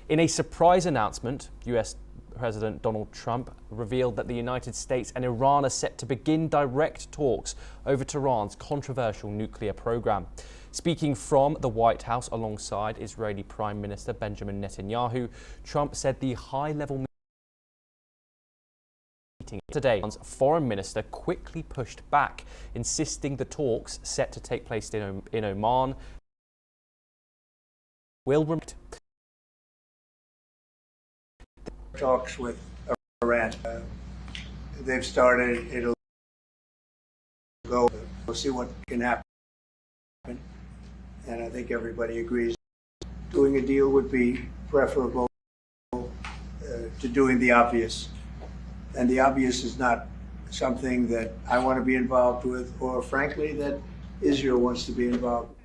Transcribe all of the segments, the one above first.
In a surprise announcement, US President Donald Trump revealed that the United States and Iran are set to begin direct talks over Tehran's controversial nuclear program. Speaking from the White House alongside Israeli Prime Minister Benjamin Netanyahu, Trump said the high-level meeting today, foreign minister quickly pushed back, insisting the talks set to take place in Oman will remain. Talks with Iran. They've started. It'll go. We'll see what can happen. And I think everybody agrees doing a deal would be preferable to doing the obvious. And the obvious is not something that I want to be involved with, or frankly, that Israel wants to be involved with.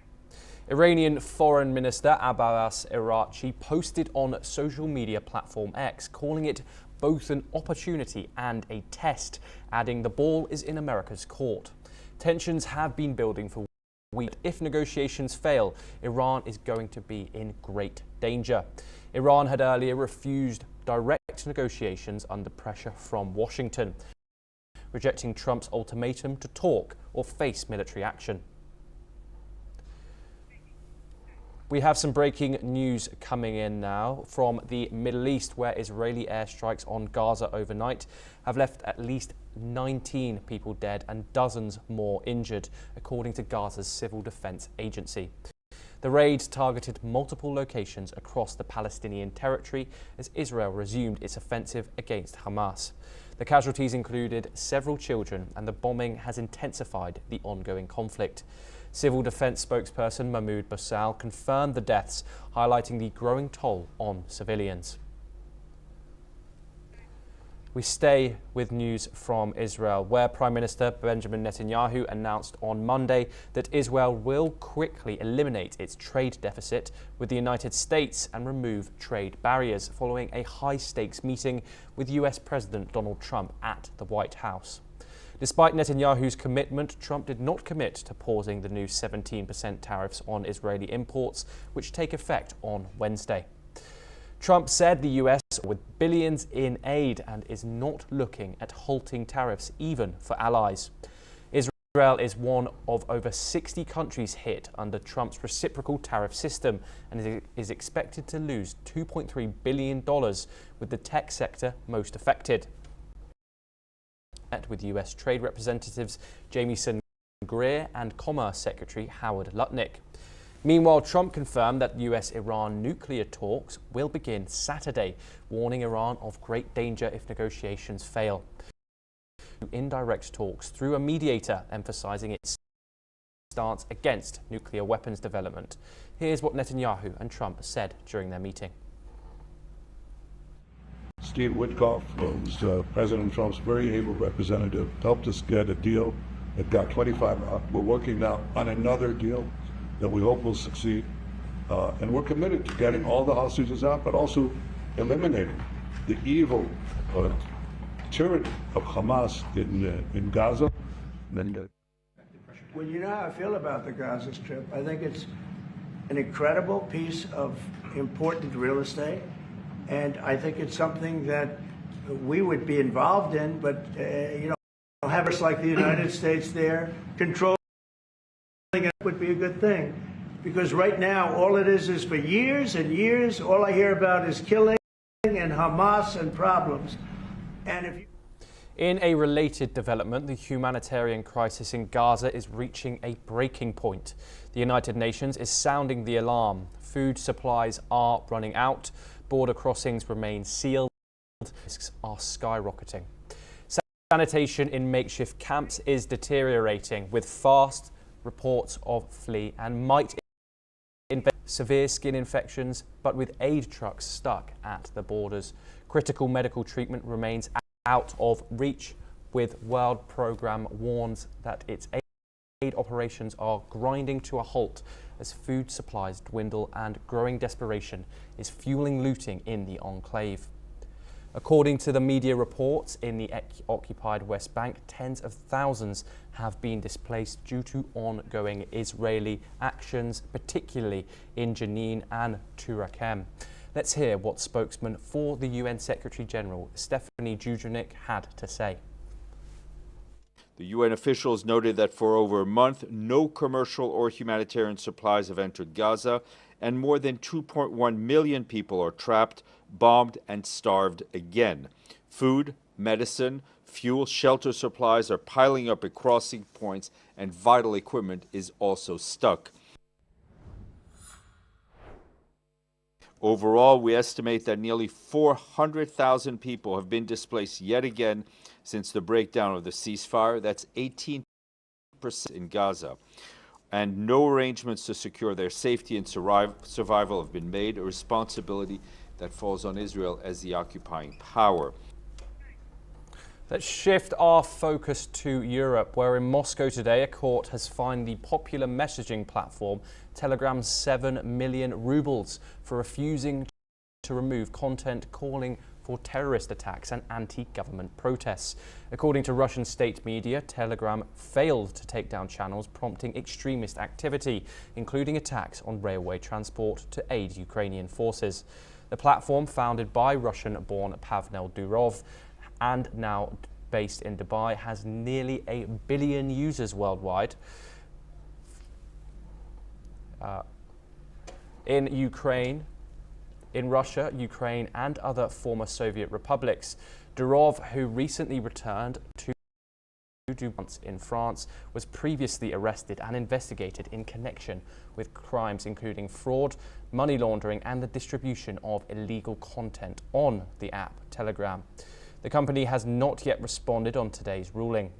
Iranian Foreign Minister Abbas Araghchi posted on social media platform X, calling it both an opportunity and a test, adding the ball is in America's court. Tensions have been building for weeks. If negotiations fail, Iran is going to be in great danger. Iran had earlier refused direct negotiations under pressure from Washington, rejecting Trump's ultimatum to talk or face military action. We have some breaking news coming in now from the Middle East, where Israeli airstrikes on Gaza overnight have left at least 19 people dead and dozens more injured, according to Gaza's Civil Defense Agency. The raid targeted multiple locations across the Palestinian territory as Israel resumed its offensive against Hamas. The casualties included several children, and the bombing has intensified the ongoing conflict. Civil Defense spokesperson Mahmoud Bassal confirmed the deaths, highlighting the growing toll on civilians. We stay with news from Israel, where Prime Minister Benjamin Netanyahu announced on Monday that Israel will quickly eliminate its trade deficit with the United States and remove trade barriers following a high-stakes meeting with US President Donald Trump at the White House. Despite Netanyahu's commitment, Trump did not commit to pausing the new 17% tariffs on Israeli imports, which take effect on Wednesday. Trump said the US with billions in aid and is not looking at halting tariffs even for allies. Israel is one of over 60 countries hit under Trump's reciprocal tariff system and is expected to lose $2.3 billion, with the tech sector most affected. Met with US Trade Representatives Jamieson Greer and Commerce Secretary Howard Lutnick. Meanwhile, Trump confirmed that US-Iran nuclear talks will begin Saturday, warning Iran of great danger if negotiations fail. Indirect talks through a mediator, emphasizing its stance against nuclear weapons development. Here's what Netanyahu and Trump said during their meeting. Steve Witkoff was President Trump's very able representative, helped us get a deal that got 25. We're working now on another deal that we hope will succeed. And we're committed to getting all the hostages out, but also eliminating the evil tyranny of Hamas in Gaza. Well, you know how I feel about the Gaza Strip. I think it's an incredible piece of important real estate. And I think it's something that we would be involved in, but, have us like the United States there, controlling it would be a good thing. Because right now, all it is for years and years, all I hear about is killing and Hamas and problems. And if you... In a related development, the humanitarian crisis in Gaza is reaching a breaking point. The United Nations is sounding the alarm. Food supplies are running out. Border crossings remain sealed. Risks are skyrocketing. Sanitation in makeshift camps is deteriorating, with fast reports of flea and mite severe skin infections, but with aid trucks stuck at the borders. Critical medical treatment remains out of reach, with World Programme warns that its aid operations are grinding to a halt as food supplies dwindle and growing desperation is fueling looting in the enclave. According to the media reports, in the occupied West Bank, tens of thousands have been displaced due to ongoing Israeli actions, particularly in Jenin and Turakem. Let's hear what spokesman for the UN Secretary-General, Stephanie Dujarric, had to say. The UN officials noted that for over a month, no commercial or humanitarian supplies have entered Gaza, and more than 2.1 million people are trapped, bombed, and starved again. Food, medicine, fuel, shelter supplies are piling up at crossing points, and vital equipment is also stuck. Overall, we estimate that nearly 400,000 people have been displaced yet again since the breakdown of the ceasefire. That's 18% in Gaza. And no arrangements to secure their safety and survival have been made, a responsibility that falls on Israel as the occupying power. Let's shift our focus to Europe, where in Moscow today, a court has fined the popular messaging platform Telegram's 7 million rubles for refusing to remove content calling for terrorist attacks and anti-government protests. According to Russian state media, Telegram failed to take down channels prompting extremist activity, including attacks on railway transport to aid Ukrainian forces. The platform, founded by Russian-born Pavel Durov and now based in Dubai, has nearly 1 billion users worldwide. In Russia, Ukraine, and other former Soviet republics. Durov, who recently returned to once in France, was previously arrested and investigated in connection with crimes including fraud, money laundering, and the distribution of illegal content on the app Telegram. The company has not yet responded on today's ruling.